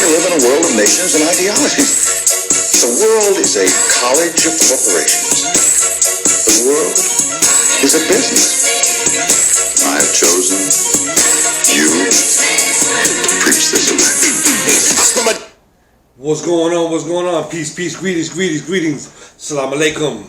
live in a world of nations and ideologies. The world is a college of corporations. The world is a business. I have chosen you to preach this message. What's going on? What's going on? Peace, peace, greetings. Salam alaikum.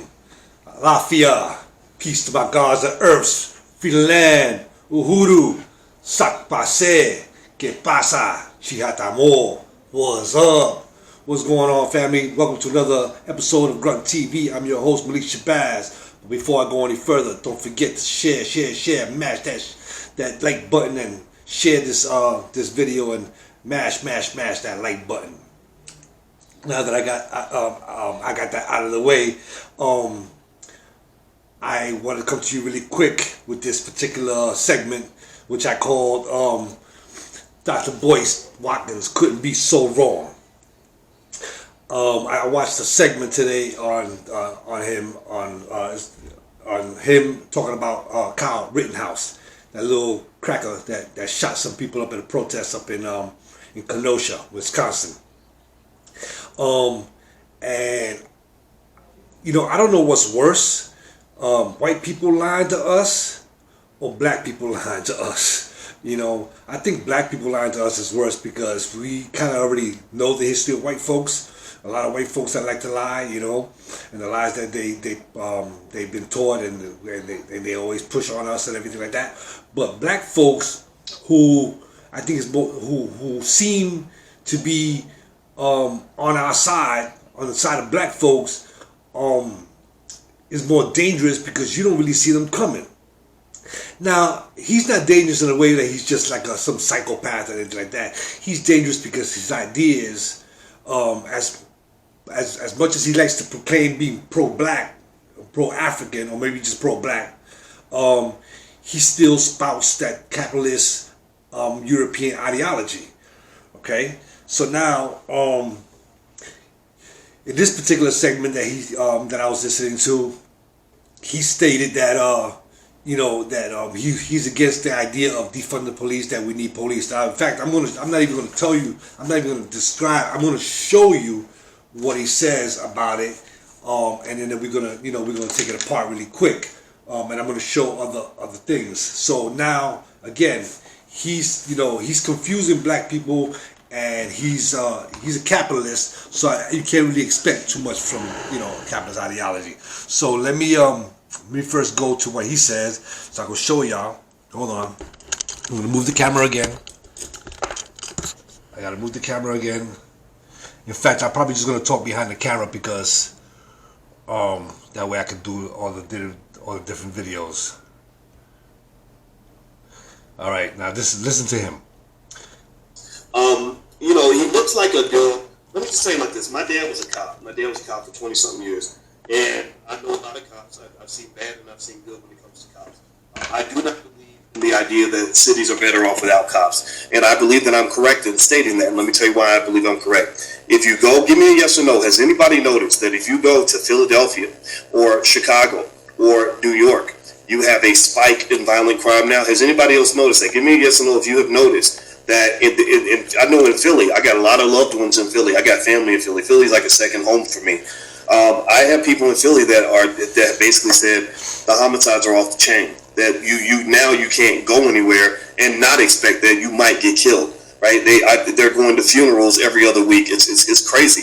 Lafia. Peace to my gods of earths. Free the land. Uhuru. Sak pase. Que pasa? Chihatamor. What's up? What's going on, family? Welcome to another episode of Grunt TV. I'm your host, Malik Shabazz. But before I go any further, don't forget to share, mash that like button and share this video and mash that like button. Now that I got that out of the way, I want to come to you really quick with this particular segment, which I called Dr. Boyce Watkins Couldn't Be So Wrong. I watched a segment today on him talking about Kyle Rittenhouse, that little cracker that shot some people up at a protest up in Kenosha, Wisconsin. And you know, I don't know what's worse, white people lying to us or black people lying to us. You know, I think black people lying to us is worse because we kind of already know the history of white folks. A lot of white folks that like to lie, you know, and the lies that they've been taught and they always push on us and everything like that. But black folks who I think is more, who seem to be on our side, on the side of black folks, is more dangerous because you don't really see them coming. Now, he's not dangerous in a way that he's just like some psychopath or anything like that. He's dangerous because his ideas, as much as he likes to proclaim being pro-black, pro-African, or maybe just pro-black, he still spouts that capitalist European ideology. Okay, so now in this particular segment that I was listening to, he stated that he's against the idea of defunding the police, that we need police. Now, in fact, I'm not even going to tell you. I'm not even going to describe. I'm going to show you what he says about it, and then we're gonna take it apart really quick, and I'm going to show other things. So now again, he's confusing black people, and he's a capitalist. So you can't really expect too much from capitalist ideology. So let me first go to what he says, so I can show y'all. Hold on. I'm going to move the camera again. I got to move the camera again. In fact, I'm probably just going to talk behind the camera because that way I can do all the different videos. All right, now listen to him. He looks like a dude. Let me just say it like this. My dad was a cop. My dad was a cop for 20-something years. And I know a lot of cops. I've seen bad and I've seen good when it comes to cops. I do not believe in the idea that cities are better off without cops. And I believe that I'm correct in stating that. And let me tell you why I believe I'm correct. If you go, give me a yes or no. Has anybody noticed that if you go to Philadelphia or Chicago or New York, you have a spike in violent crime now? Has anybody else noticed that? Give me a yes or no if you have noticed that. I know in Philly, I got a lot of loved ones in Philly. I got family in Philly. Philly's like a second home for me. I have people in Philly that basically said the homicides are off the chain. That you can't go anywhere and not expect that you might get killed. Right? They're going to funerals every other week. It's crazy.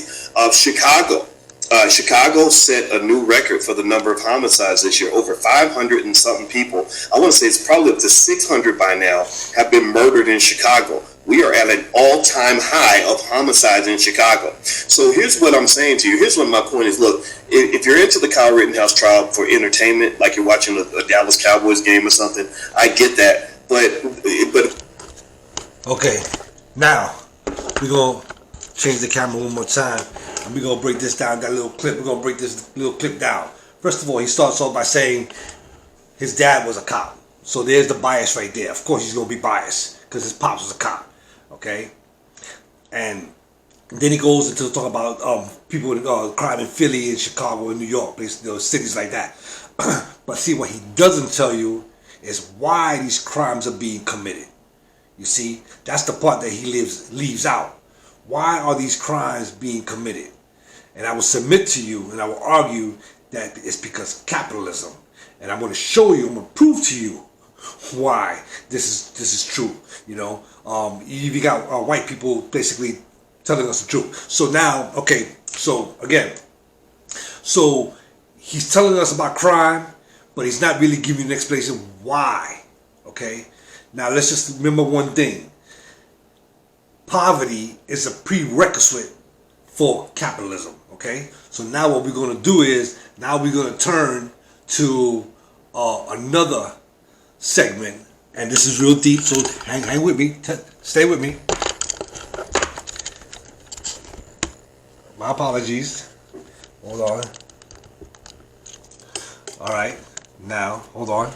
Chicago set a new record for the number of homicides this year. Over 500 and something people. I want to say it's probably up to 600 by now have been murdered in Chicago. We are at an all-time high of homicides in Chicago. So here's what I'm saying to you. Here's what my point is. Look, if you're into the Kyle Rittenhouse trial for entertainment, like you're watching a Dallas Cowboys game or something, I get that. But okay, now we're going to change the camera one more time, and we're going to break this down, that little clip. We're going to break this little clip down. First of all, he starts off by saying his dad was a cop. So there's the bias right there. Of course he's going to be biased because his pops was a cop. Okay, and then he goes into talk about people with crime in Philly and Chicago and New York, cities like that. But see, what he doesn't tell you is why these crimes are being committed. You see, that's the part that he leaves out. Why are these crimes being committed? And I will submit to you and I will argue that it's because capitalism. And I'm going to show you, I'm going to prove to you why this is true. You know, you got white people basically telling us the truth. So now, okay, so again, so he's telling us about crime, but he's not really giving you an explanation why. Okay, now let's just remember one thing. Poverty is a prerequisite for capitalism. Okay, so now what we're going to do is, now we're going to turn to another segment, and this is real deep, so hang with me, stay with me. My apologies. Hold on. Alright, now, hold on.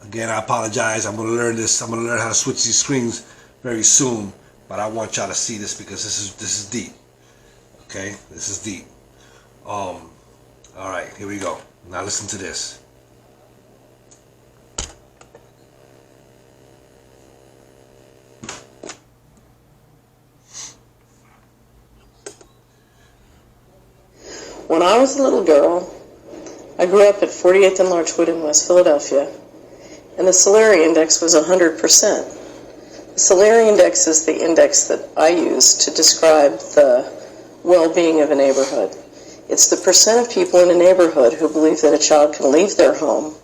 Again, I apologize. I'm going to learn this. I'm going to learn how to switch these screens very soon, but I want y'all to see this because this is deep. Okay, this is deep. Alright, here we go. Now listen to this. When I was a little girl, I grew up at 48th and Larchwood in West Philadelphia, and the salary index was 100%. The salary index is the index that I use to describe the well-being of a neighborhood. It's the percent of people in a neighborhood who believe that a child can leave their home,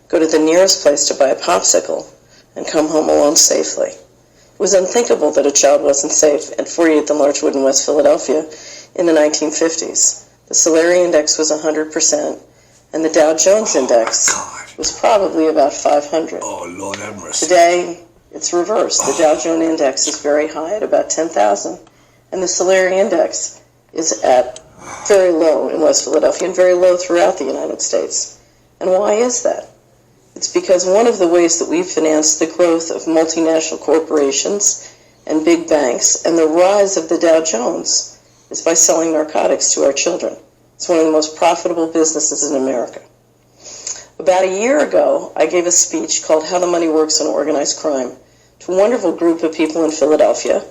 go to the nearest place to buy a popsicle, and come home alone safely. It was unthinkable that a child wasn't safe at 48th and Larchwood in West Philadelphia in the 1950s. The salary index was 100%, and the Dow Jones index was probably about 500. Oh, Lord have mercy. Today, it's reversed. The Dow Jones index is very high at about 10,000, and the salary index is at very low in West Philadelphia and very low throughout the United States. And why is that? It's because one of the ways that we've financed the growth of multinational corporations and big banks and the rise of the Dow Jones is by selling narcotics to our children. It's one of the most profitable businesses in America. About a year ago, I gave a speech called How the Money Works in Organized Crime to a wonderful group of people in Philadelphia.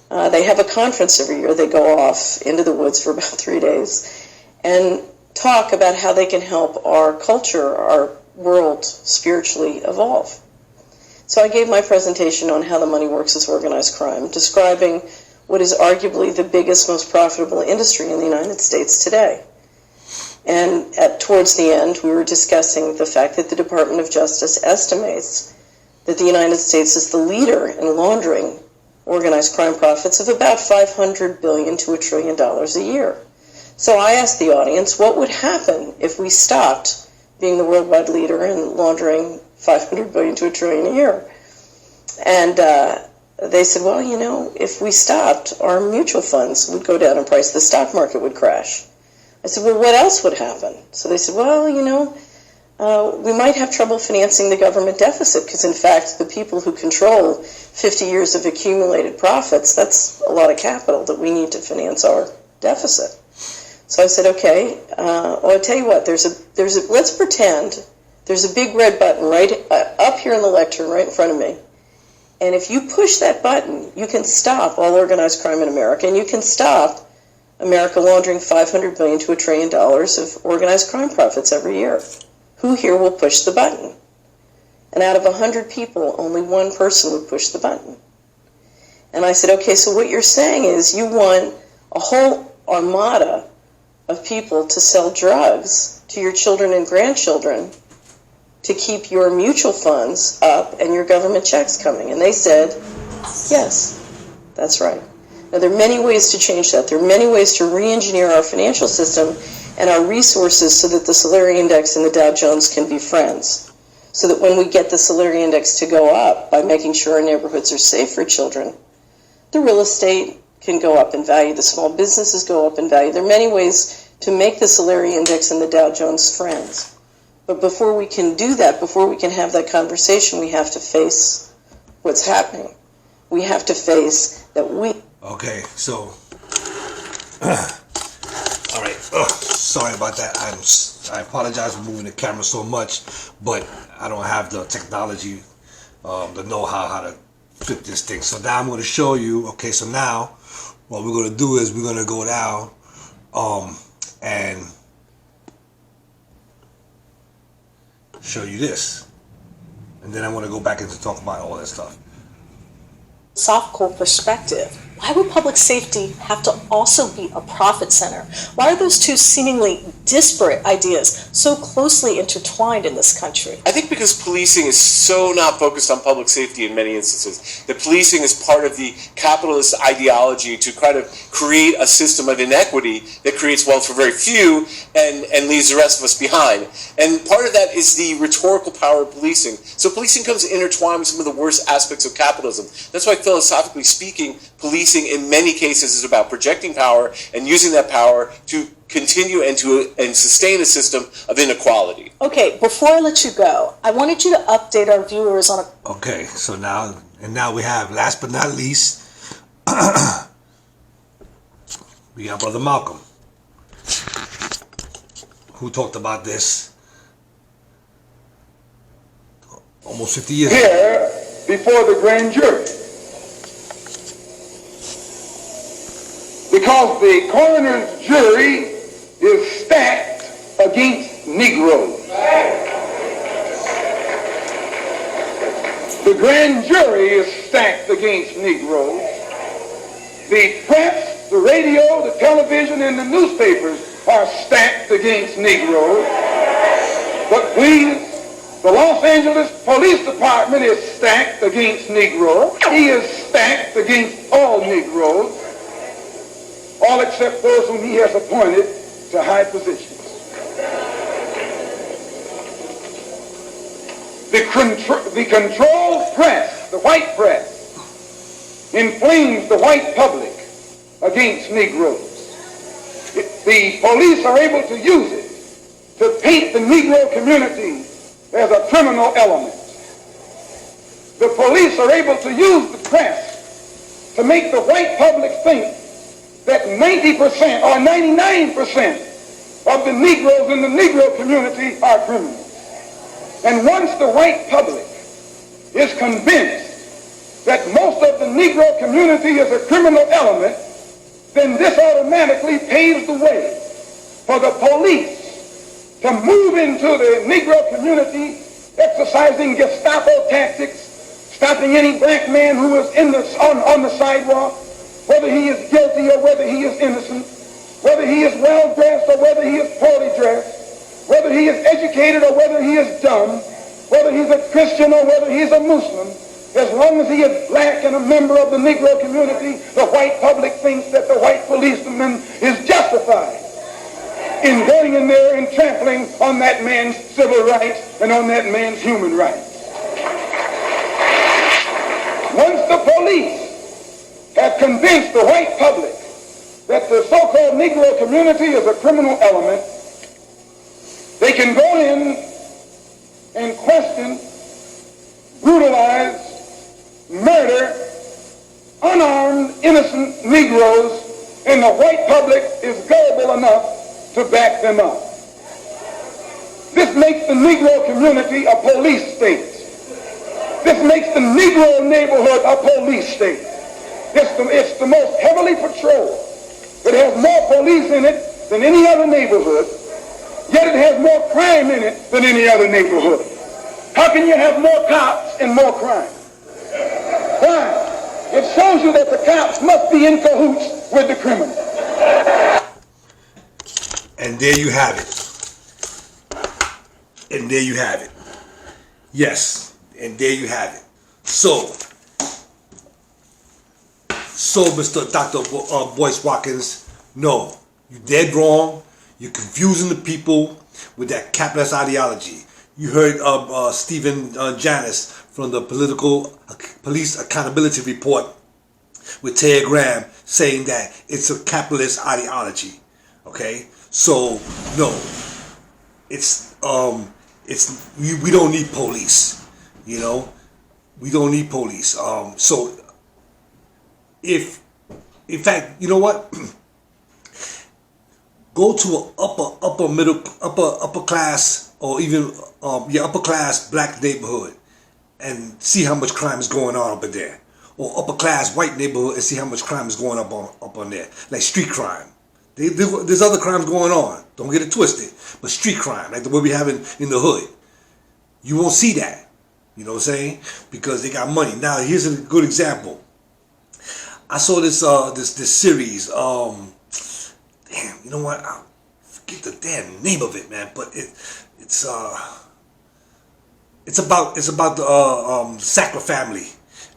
They have a conference every year. They go off into the woods for about 3 days and talk about how they can help our culture, our world spiritually evolve. So I gave my presentation on how the money works as organized crime, describing what is arguably the biggest, most profitable industry in the United States today. And towards the end, we were discussing the fact that the Department of Justice estimates that the United States is the leader in laundering organized crime profits of about $500 billion to $1 trillion a year. So I asked the audience, what would happen if we stopped being the worldwide leader in laundering $500 billion to $1 trillion a year? And they said, well, you know, if we stopped, our mutual funds would go down in price, the stock market would crash. I said, well, what else would happen? So they said, well, you know, we might have trouble financing the government deficit because, in fact, the people who control 50 years of accumulated profits, that's a lot of capital that we need to finance our deficit. So I said, okay, well, I'll tell you what, let's pretend there's a big red button right up here in the lectern right in front of me. And if you push that button, you can stop all organized crime in America, and you can stop America laundering $500 billion to $1 trillion of organized crime profits every year. Who here will push the button? And out of 100 people, only one person would push the button. And I said, okay, so what you're saying is you want a whole armada of people to sell drugs to your children and grandchildren to keep your mutual funds up and your government checks coming. And they said, yes, that's right. Now, there are many ways to change that. There are many ways to re-engineer our financial system and our resources so that the salary index and the Dow Jones can be friends. So that when we get the salary index to go up by making sure our neighborhoods are safe for children, the real estate can go up in value, the small businesses go up in value. There are many ways to make the salary index and the Dow Jones friends. But before we can do that, before we can have that conversation, we have to face what's happening. We have to face that we... Okay, so... all right. Sorry about that. I apologize for moving the camera so much, but I don't have the technology, the know-how how to flip this thing. So now I'm going to show you. Okay, so now what we're going to do is we're going to go down and show you this. And then I want to go back into talk about all that stuff. Philosophical perspective, why would public safety have to also be a profit center? Why are those two seemingly disparate ideas so closely intertwined in this country? I think because policing is so not focused on public safety in many instances, that policing is part of the capitalist ideology to kind of create a system of inequity that creates wealth for very few and leaves the rest of us behind. And part of that is the rhetorical power of policing. So policing comes intertwined with some of the worst aspects of capitalism. That's why philosophically speaking, policing in many cases is about projecting power and using that power to continue and sustain a system of inequality. Okay, before I let you go, I wanted you to update our viewers on a... Okay, so now we have, last but not least, we got Brother Malcolm, who talked about this almost 50 years ago. Here before the grand jury. Because the coroner's jury is stacked against Negroes. The grand jury is stacked against Negroes. The press, the radio, the television, and the newspapers are stacked against Negroes. But please, the Los Angeles Police Department is stacked against Negroes. He is stacked against all Negroes, all except those whom he has appointed to high positions. The controlled press, the white press, inflames the white public against Negroes. The police are able to use it to paint the Negro community as a criminal element. The police are able to use the press to make the white public think that 90% or 99% of the Negroes in the Negro community are criminals. And once the white public is convinced that most of the Negro community is a criminal element, then this automatically paves the way for the police to move into the Negro community, exercising Gestapo tactics, stopping any black man who is on the sidewalk, whether he is guilty or whether he is innocent, whether he is well-dressed or whether he is poorly dressed, whether he is educated or whether he is dumb, whether he's a Christian or whether he's a Muslim. As long as he is black and a member of the Negro community, the white public thinks that the white policeman is justified in going in there and trampling on that man's civil rights and on that man's human rights. Once the police have convinced the white public that the so-called Negro community is a criminal element, they can go in and question, brutalize, murder unarmed, innocent Negroes, and the white public is gullible enough to back them up. This makes the Negro community a police state. This makes the Negro neighborhood a police state. It's the most heavily patrolled. It has more police in it than any other neighborhood, yet it has more crime in it than any other neighborhood. How can you have more cops and more crime? Why? It shows you that the cops must be in cahoots with the criminals. And there you have it. And there you have it. Yes, and there you have it. So Mr. Dr. Boyce Watkins, no, you're dead wrong. You're confusing the people with that capitalist ideology. You heard Stephen Janis from the Police Accountability Report with Ted Graham saying that it's a capitalist ideology. Okay, so no, we don't need police. You know, we don't need police. So if, in fact, you know what? Go to an upper class or even upper class black neighborhood and see how much crime is going on up in there. or upper class white neighborhood and see how much crime is going up on there, like street crime. There's other crimes going on. Don't get it twisted, but street crime, like the way we have in the hood, you won't see that. You know what I'm saying? Because they got money. Now here's a good example. I saw this this series. Damn, you know what? I forget the damn name of it, man. But it's about the Sackler family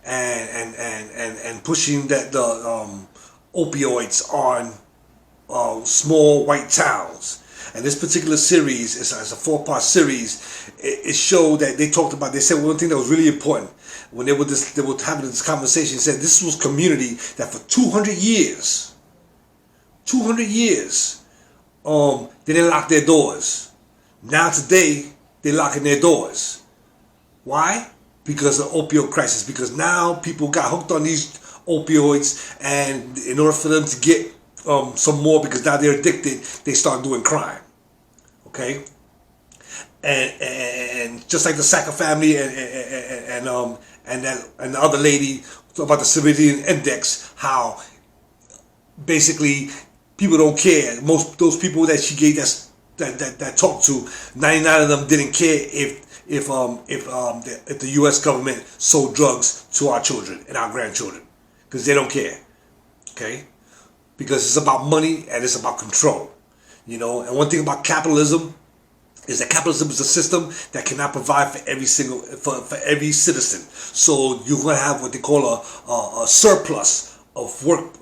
and pushing that the opioids on small white towns. And this particular series is a 4-part series. It showed that they talked about. They said one thing that was really important when they were having this conversation. Said this was community that for 200 years, they didn't lock their doors. Now today they're locking their doors. Why? Because of opioid crisis. Because now people got hooked on these opioids, and in order for them to get some more, because now they're addicted, they start doing crime. Okay, and just like the Sacker family and the other lady about the civilian index, how basically people don't care. Most those people that she gave that talked to, 99 of them didn't care if the U.S. government sold drugs to our children and our grandchildren, because they don't care. Okay, because it's about money and it's about control. You know, and one thing about capitalism is that capitalism is a system that cannot provide for every citizen. So you're going to have what they call a surplus of work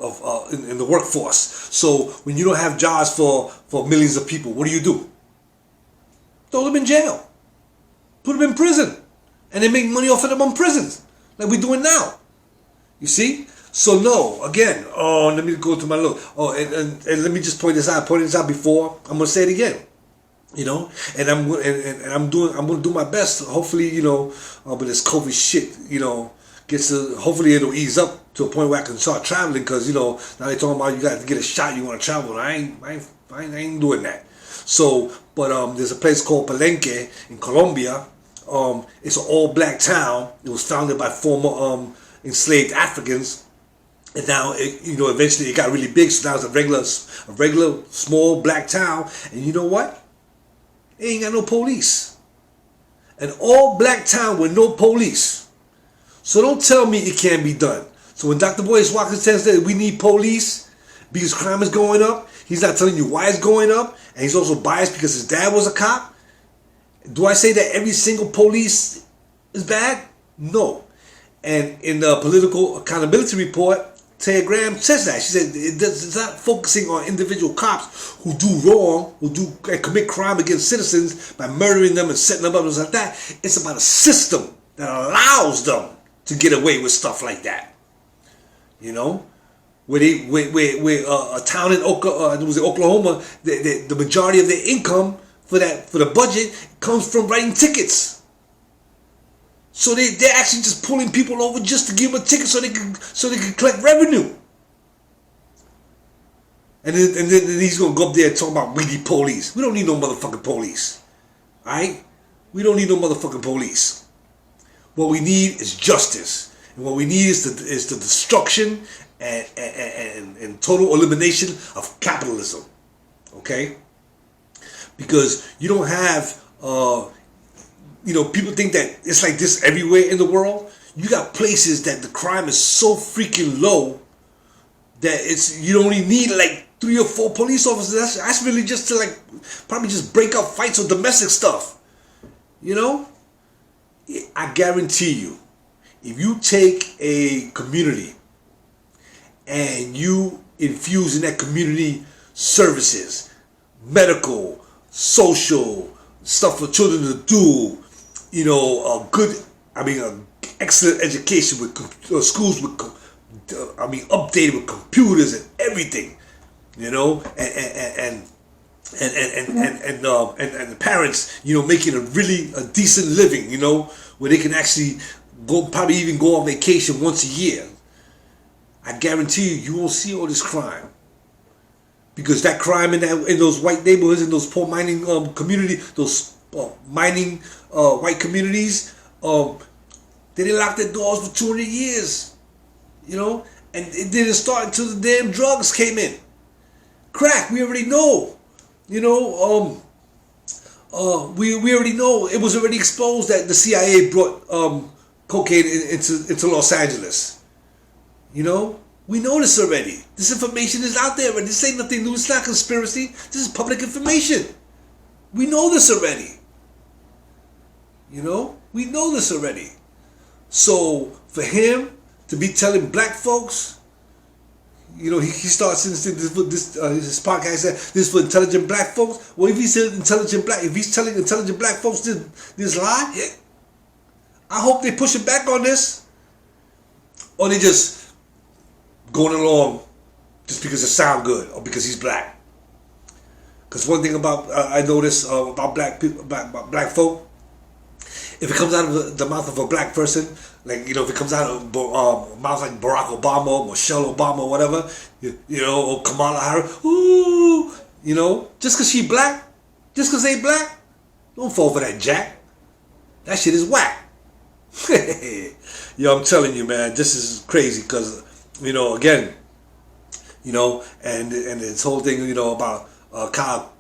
in the workforce. So when you don't have jobs for millions of people, what do? Throw them in jail, put them in prison, and they make money off of them on prisons, like we're doing now. You see? So no, again, let me go to my look. And let me just point this out. I pointed this out before. I'm gonna say it again. You know, and I'm gonna do my best. Hopefully, you know, with this COVID shit, you know, hopefully it'll ease up to a point where I can start traveling. Because you know, now they're talking about you got to get a shot. You want to travel? I ain't doing that. So, but there's a place called Palenque in Colombia. It's an all-black town. It was founded by former enslaved Africans. And now, eventually it got really big. So now it's a regular small black town. And you know what? It ain't got no police. An all black town with no police. So don't tell me it can't be done. So when Dr. Boyce Watkins says that we need police because crime is going up, he's not telling you why it's going up. And he's also biased because his dad was a cop. Do I say that every single police is bad? No. And in the political accountability report, Taya Graham says that. She said it's not focusing on individual cops who do wrong, who commit crime against citizens by murdering them and setting them up and stuff like that. It's about a system that allows them to get away with stuff like that. You know, where a town in Oklahoma, the majority of their income for the budget comes from writing tickets. So they're actually just pulling people over just to give them a ticket so they can collect revenue. And then he's gonna go up there and talk about we need police. We don't need no motherfucking police. Alright? We don't need no motherfucking police. What we need is justice. And what we need is the destruction and total elimination of capitalism. Okay? Because you don't have people think that it's like this everywhere in the world. You got places that the crime is so freaking low that you only need like 3 or 4 police officers. That's really just to like probably just break up fights or domestic stuff. You know? I guarantee you, if you take a community and you infuse in that community services, medical, social, stuff for children to do, excellent education with schools with, updated with computers and everything, and the parents, making a decent living, where they can actually probably even go on vacation once a year. I guarantee you won't see all this crime. Because that crime in those white neighborhoods, in those poor mining community, those mining white communities, they didn't lock their doors for 200 years. You know, and it didn't start until the damn drugs came in. Crack, we already know. You know, we already know. It was already exposed that the CIA brought cocaine into Los Angeles. You know, we know this already. This information is out there already. This ain't nothing new. It's not conspiracy. This is public information. We know this already. You know, we know this already. So for him to be telling black folks, you know, he starts this his podcast said this is for intelligent black folks. Well, if he's telling intelligent black folks this lie, I hope they push it back on this, or they just going along just because it sound good or because he's black. Because one thing about I notice about black people, about black folk, if it comes out of the mouth of a black person, like, you know, if it comes out of mouth like Barack Obama or Michelle Obama or whatever, you know, or Kamala Harris, ooh, you know, just because she black, just because they black, don't fall for that jack. That shit is whack. Yo, I'm telling you, man, this is crazy because, you know, again, you know, and this whole thing, you know, about Kyle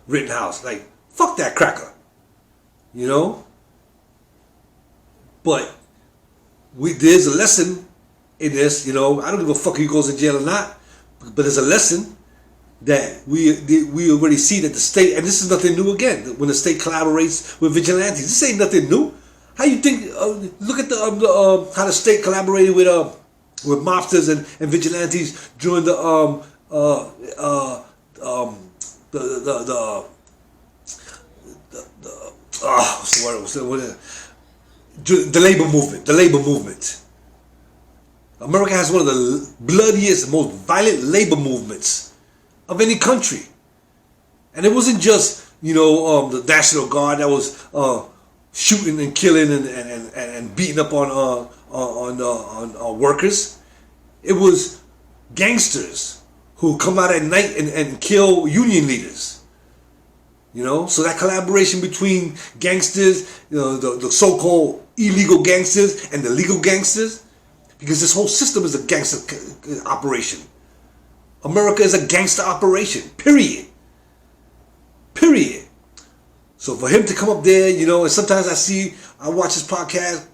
Rittenhouse, like, fuck that cracker, you know. But there's a lesson in this, you know. I don't give a fuck if he goes to jail or not, but there's a lesson that we already see that the state, and this is nothing new again, when the state collaborates with vigilantes. This ain't nothing new. How you think? Look at how the state collaborated with mobsters and vigilantes during the labor movement. The labor movement. America has one of the bloodiest, most violent labor movements of any country, and it wasn't just, you know, the National Guard that was shooting and killing and beating up on workers. It was gangsters who come out at night and kill union leaders. You know, so that collaboration between gangsters, you know, the so-called illegal gangsters and the legal gangsters, because this whole system is a gangster operation. America is a gangster operation, period. Period. So for him to come up there, you know, and sometimes I watch his podcast,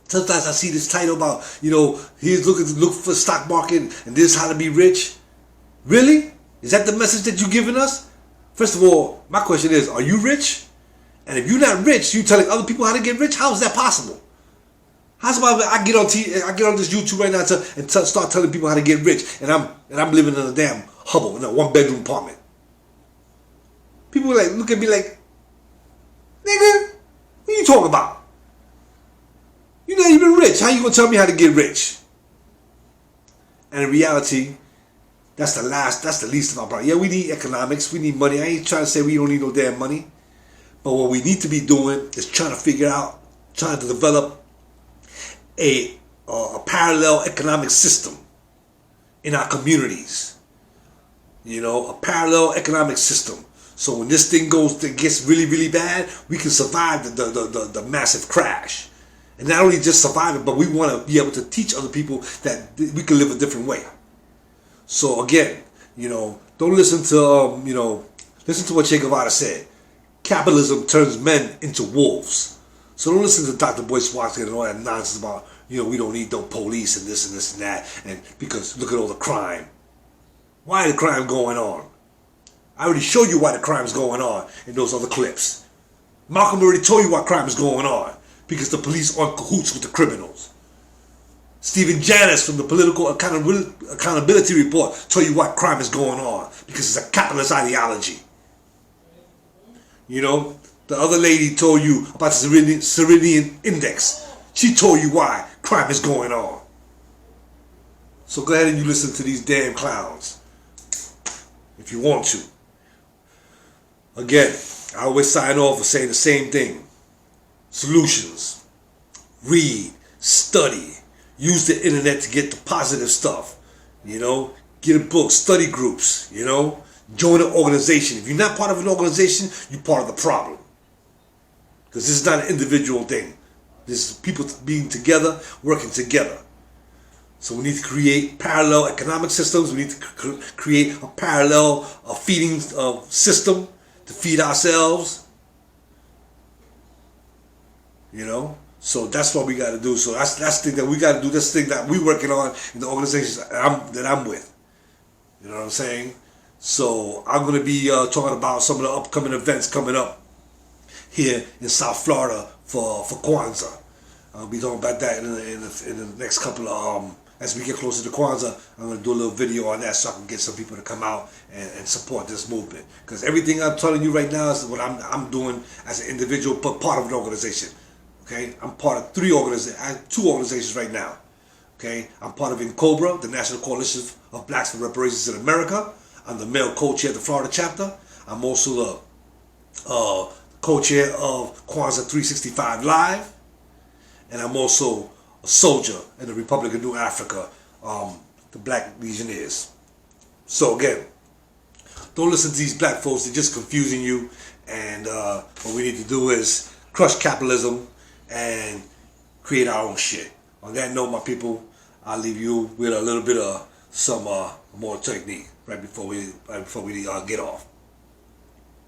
sometimes I see this title about, you know, he's look for the stock market and this is how to be rich. Really? Is that the message that you're giving us? First of all, my question is, are you rich? And if you're not rich, you telling other people how to get rich? How is that possible? How's about I get on this YouTube right now and start telling people how to get rich, and I'm living in a damn hovel in a 1-bedroom apartment? People like look at me like, nigga, what you talking about? You're not even rich. How you gonna tell me how to get rich? And in reality, that's the least of our problem. Yeah, we need economics. We need money. I ain't trying to say we don't need no damn money. But what we need to be doing is trying to develop a parallel economic system in our communities. You know, a parallel economic system. So when this thing gets really, really bad, we can survive the massive crash. And not only just survive it, but we want to be able to teach other people that we can live a different way. So again, you know, don't listen to, listen to what Che Guevara said. Capitalism turns men into wolves. So don't listen to Dr. Boyce, Watkins and all that nonsense about, you know, we don't need no police and this and that. And because look at all the crime. Why is the crime going on? I already showed you why the crime is going on in those other clips. Malcolm already told you why crime is going on. Because the police are in cahoots with the criminals. Stephen Janis from the Political Accountability Report told you why crime is going on. Because it's a capitalist ideology. You know, the other lady told you about the Serenity Index. She told you why crime is going on. So go ahead and you listen to these damn clowns. If you want to. Again, I always sign off with saying the same thing. Solutions. Read. Study. Use the internet to get the positive stuff. You know, get a book, study groups, you know, join an organization. If you're not part of an organization, you're part of the problem. Because this is not an individual thing. This is people being together, working together. So we need to create parallel economic systems. We need to create a parallel feeding system to feed ourselves. You know, so that's what we got to do. So that's the thing that we got to do. This thing that we're working on in the organizations that I'm with. You know what I'm saying? So I'm going to be talking about some of the upcoming events coming up here in South Florida for Kwanzaa. I'll be talking about that in the next couple of as we get closer to Kwanzaa. I'm going to do a little video on that so I can get some people to come out and support this movement. Because everything I'm telling you right now is what I'm doing as an individual, but part of an organization. Okay, I'm part of two organizations right now. Okay, I'm part of INCOBRA, the National Coalition of Blacks for Reparations in America. I'm the male co-chair of the Florida chapter. I'm also the co-chair of Kwanzaa 365 Live, and I'm also a soldier in the Republic of New Africa, the Black Legionnaires. So again, don't listen to these black folks; they're just confusing you. And what we need to do is crush capitalism and create our own shit. On that note, my people, I'll leave you with a little bit of some more technique right before we get off.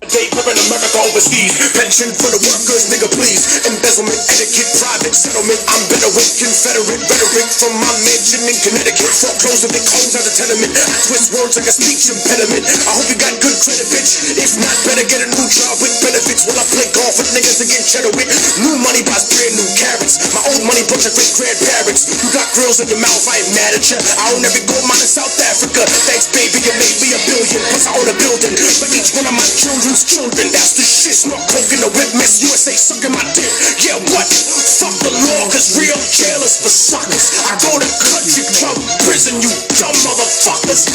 Day we're in America overseas. Pension for the workers, nigga, please. Embezzlement, etiquette, private settlement. I'm better with Confederate rhetoric from my mansion in Connecticut. Foreclosing big homes out of tenement. I twist words like a speech impediment. I hope you got good credit, bitch. If not, better get a new job with benefits. While I play golf with niggas to get cheddar with. New money buys brand new carrots. My old money bunch of great grandparents. You got grills in your mouth, I ain't mad at ya. I own every gold mine in South Africa. Thanks, baby, you made me a billion. Plus I own a building. But each one of my children. That's the shit. Smoke coke in the whip, Miss USA sucking my dick. Yeah, what? Fuck the law, cause real jail is for suckers. I go to country club prison, you dumb motherfuckers.